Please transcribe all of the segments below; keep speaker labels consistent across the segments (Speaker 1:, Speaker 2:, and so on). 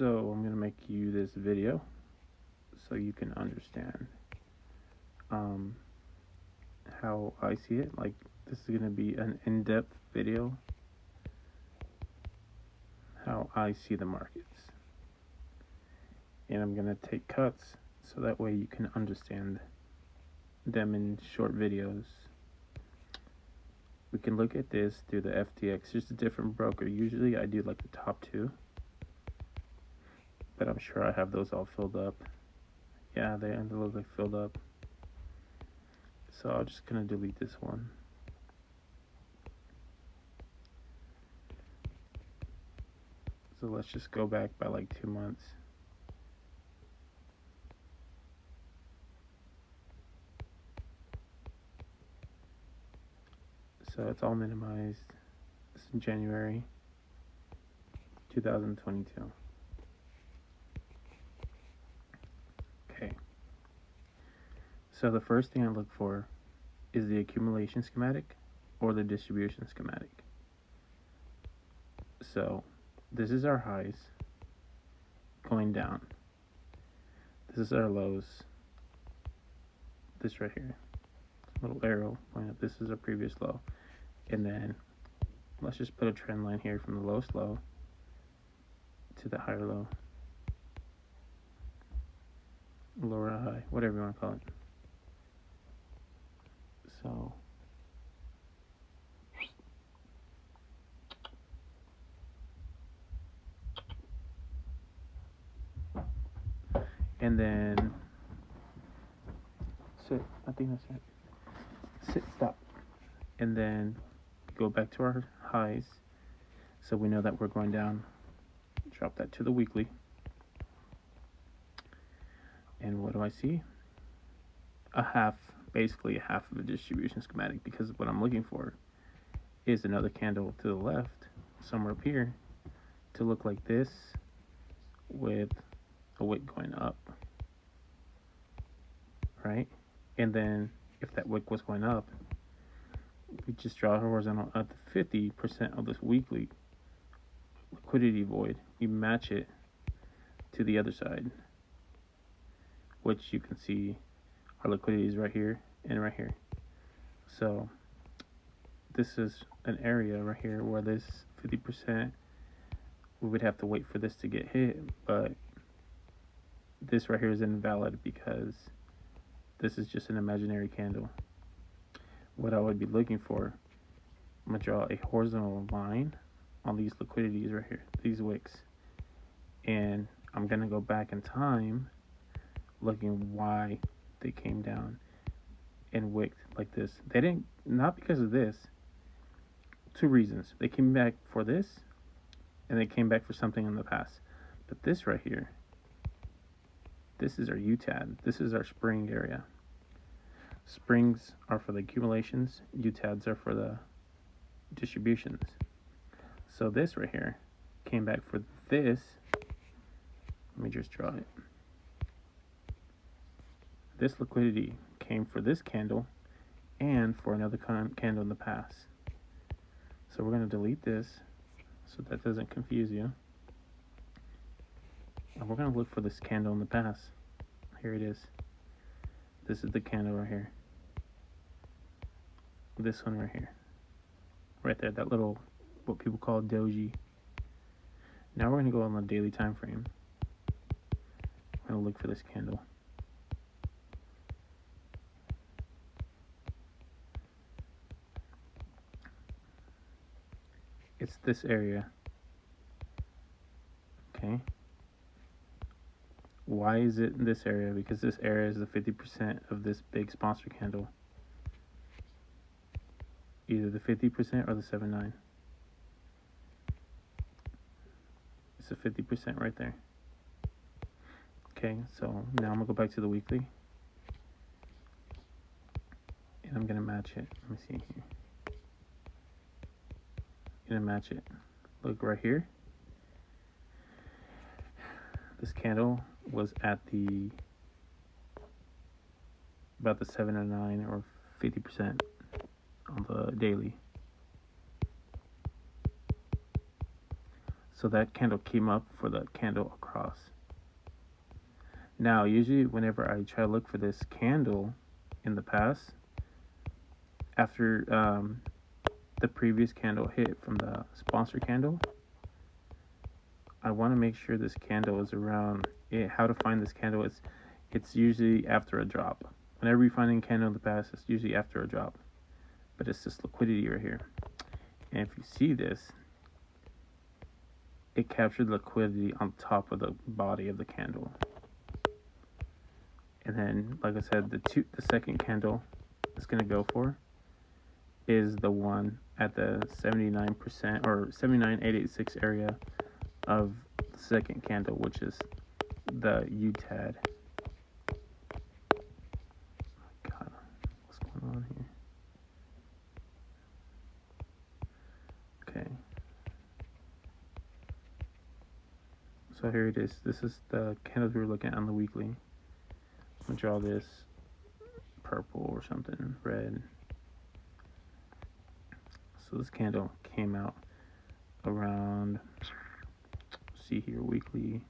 Speaker 1: So I'm going to make you this video so you can understand um, how I see it. Like, this is going to be an in-depth video, how I see the markets. And I'm going to take cuts so that way you can understand them in short videos. We can look at this through the FTX, just a different broker. Usually I do like the top two, but I'm sure I have those all filled up. Yeah, they look like filled up. So I'm just gonna delete this one. So let's just go back by like 2 months. So it's all minimized. This is January 2022. Okay. So the first thing I look for is the accumulation schematic or the distribution schematic. So this is our highs going down. This is our lows. This right here, little arrow pointing up. This is our previous low. And then let's just put a trend line here from the lowest low to the higher low, lower high, whatever you want to call it. So and then sit, I think that's right. Sit, stop. And then go back to our highs. So we know that we're going down. Drop that to the weekly. And what do I see? Basically a half of a distribution schematic, because what I'm looking for is another candle to the left, somewhere up here, to look like this with a wick going up, right? And then if that wick was going up, we just draw a horizontal at the 50% of this weekly liquidity void. You match it to the other side, which you can see our liquidity is right here and right here. So this is an area right here where this 50%, we would have to wait for this to get hit, but this right here is invalid because this is just an imaginary candle. What I would be looking for, I'm going to draw a horizontal line on these liquidities right here, these wicks. And I'm going to go back in time looking why they came down and wicked like this. They didn't, not because of this. Two reasons. They came back for this, and they came back for something in the past. But this right here, this is our UTAD. This is our spring area. Springs are for the accumulations. UTADs are for the distributions. So this right here came back for this. Let me just draw it. This liquidity came for this candle and for another candle in the past. So we're going to delete this so that doesn't confuse you. And we're going to look for this candle in the past. Here it is. This is the candle right here. This one right here. Right there, that little, what people call doji. Now we're going to go on the daily time frame. We're going to look for this candle. It's this area. Okay. Why is it in this area? Because this area is the 50% of this big sponsor candle. Either the 50% or the 7.9. It's a 50% right there. Okay, so now I'm going to go back to the weekly. And I'm going to match it. Let me see here. Going to match it. Look right here. This candle was at about the 7.9 or 50% on the daily. So that candle came up for the candle across. Now, usually whenever I try to look for this candle in the past, after the previous candle hit from the sponsor candle, I want to make sure this candle is around it. How to find this candle is it's usually after a drop. Whenever you find a candle in the past, it's usually after a drop. But it's this liquidity right here. And if you see this, it captured liquidity on top of the body of the candle. And then, like I said, the second candle it's going to go for is the one at the 79% or 79,886 area of the second candle, which is the UTAD. God, what's going on here? Okay. So here it is. This is the candles we were looking at on the weekly. I'm going to draw this purple or something, red. So this candle came out around, see here, weekly.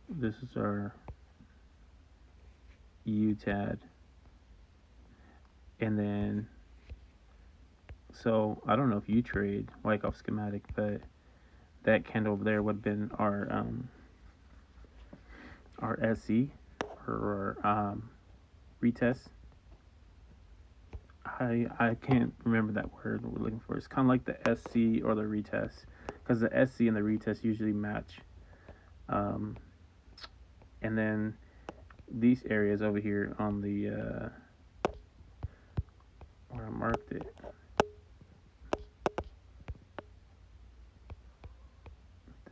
Speaker 1: This is our UTAD. And then, so I don't know if you trade Wyckoff schematic, but that candle over there would have been our SC or retest. I can't remember that word we're looking for. It's kind of like the SC or the retest, because the SC and the retest usually match. And then these areas over here on the where I marked it.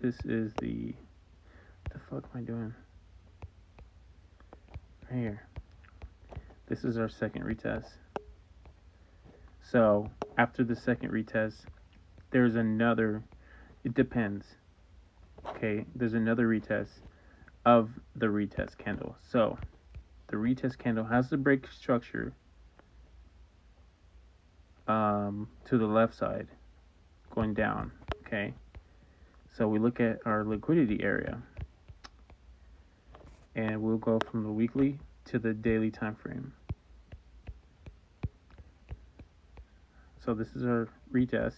Speaker 1: This is the fuck am I doing? Right here. This is our second retest. So after the second retest, there's another. It depends. Okay, there's another retest of the retest candle. So the retest candle has the break structure to the left side, going down. Okay, so we look at our liquidity area, and we'll go from the weekly to the daily time frame. So this is our retest,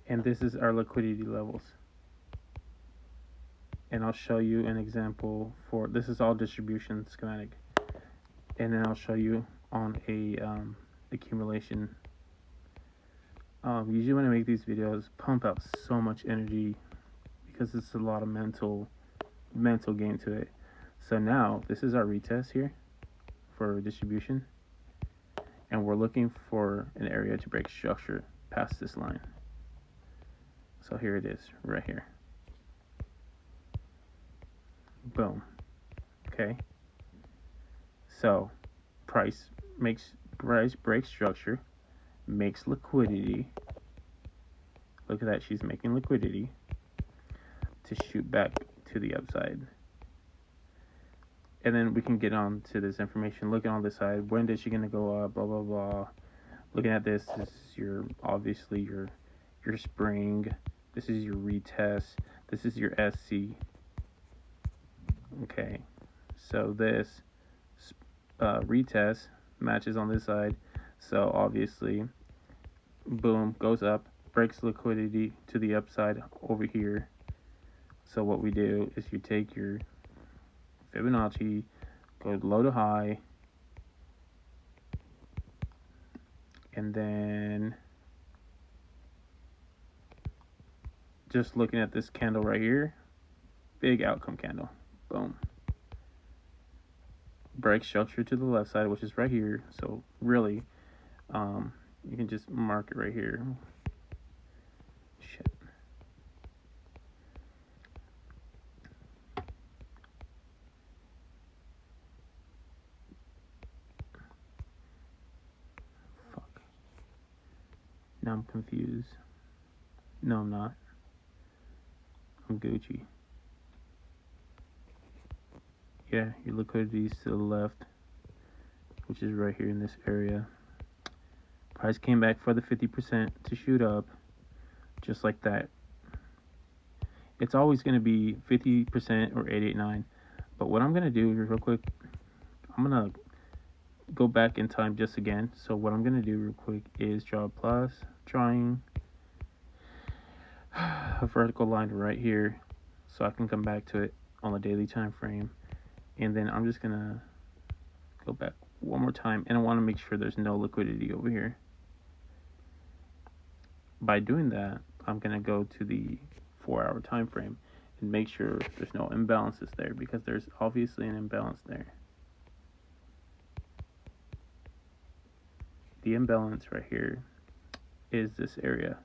Speaker 1: and this is our liquidity levels. And I'll show you an example for this is all distribution schematic, and then I'll show you on a accumulation. Usually when I make these videos, pump out so much energy because it's a lot of mental game to it. So now this is our retest here for distribution, and we're looking for an area to break structure past this line. So here it is, right here. Boom. Okay. So price breaks structure, makes liquidity. Look at that, she's making liquidity to shoot back to the upside. And then we can get on to this information. Looking on this side, when is she gonna go up? Blah blah blah. Looking at this is your obviously your spring. This is your retest. This is your SC. Okay, so this retest matches on this side. So obviously, boom, goes up, breaks liquidity to the upside over here. So what we do is you take your Fibonacci, go low to high, and then just looking at this candle right here, big outcome candle, boom. Break structure to the left side, which is right here. So really, you can just mark it right here. Shit. Fuck. Now I'm confused. No, I'm not. I'm Gucci. Yeah, your liquidity is to the left. which is right here in this area. Price came back for the 50% to shoot up, just like that. It's always going to be 50% or 889. But what I'm going to do real quick, I'm going to go back in time just again. So what I'm going to do real quick is draw a plus, drawing a vertical line right here so I can come back to it on the daily time frame. And then I'm just going to go back one more time, and I want to make sure there's no liquidity over here. By doing that, I'm going to go to the 4-hour time frame and make sure there's no imbalances there, because there's obviously an imbalance there. The imbalance right here is this area,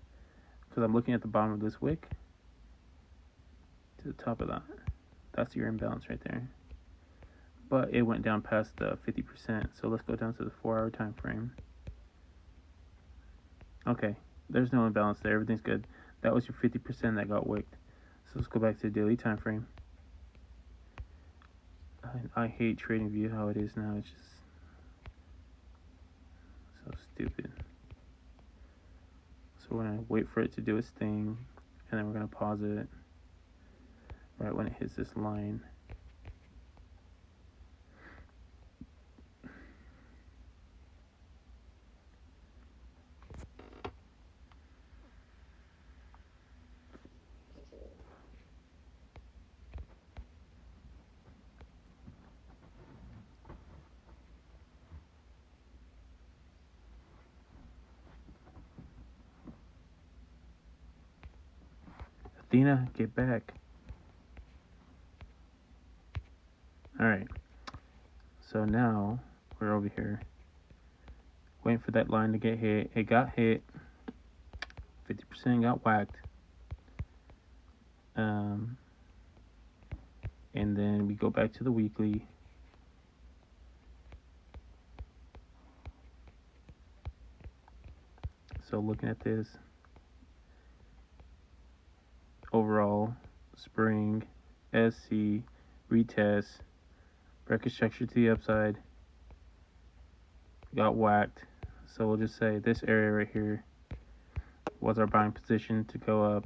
Speaker 1: because I'm looking at the bottom of this wick to the top of that. That's your imbalance right there. But it went down past the 50%, so let's go down to the 4-hour time frame. Okay, there's no imbalance there. Everything's good. That was your 50% that got wicked. So let's go back to the daily time frame. I hate trading view how it is now. It's just so stupid. So we're gonna wait for it to do its thing, and then we're gonna pause it right when it hits this line. Athena, get back. Alright. So now we're over here waiting for that line to get hit. It got hit. 50% got whacked. And then we go back to the weekly. So looking at this, overall, spring, SC, retest, bracket structure to the upside, got whacked. So we'll just say this area right here was our buying position to go up.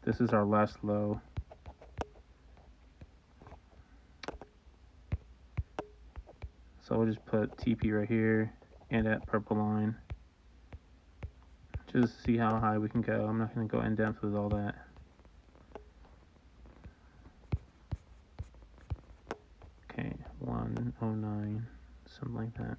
Speaker 1: This is our last low. So we'll just put TP right here and that purple line. Just see how high we can go. I'm not going to go in depth with all that. Okay, 109, something like that.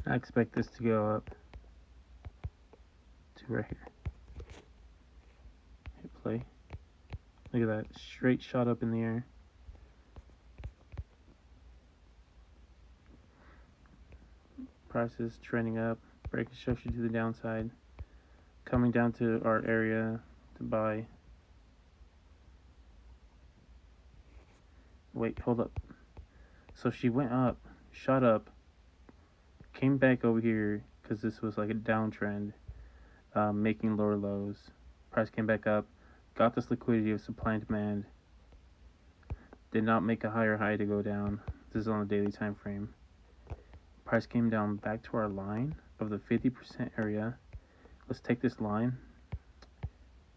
Speaker 1: I expect this to go up to right here. Hit play. Look at that, straight shot up in the air. Prices trending up, breaking structure to the downside, coming down to our area to buy. Wait, hold up. So she went up, shot up, came back over here because this was like a downtrend, making lower lows. Price came back up, got this liquidity of supply and demand, did not make a higher high to go down. This is on the daily time frame. Price came down back to our line of the 50% area. Let's take this line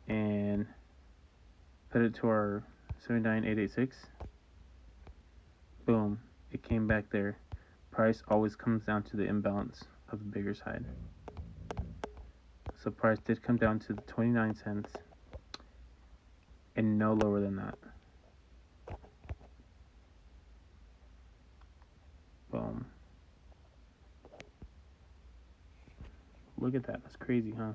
Speaker 1: and put it to our 79,886. Boom, it came back there. Price always comes down to the imbalance of the bigger side. So price did come down to the 29 cents and no lower than that. Boom. Look at that. That's crazy, huh?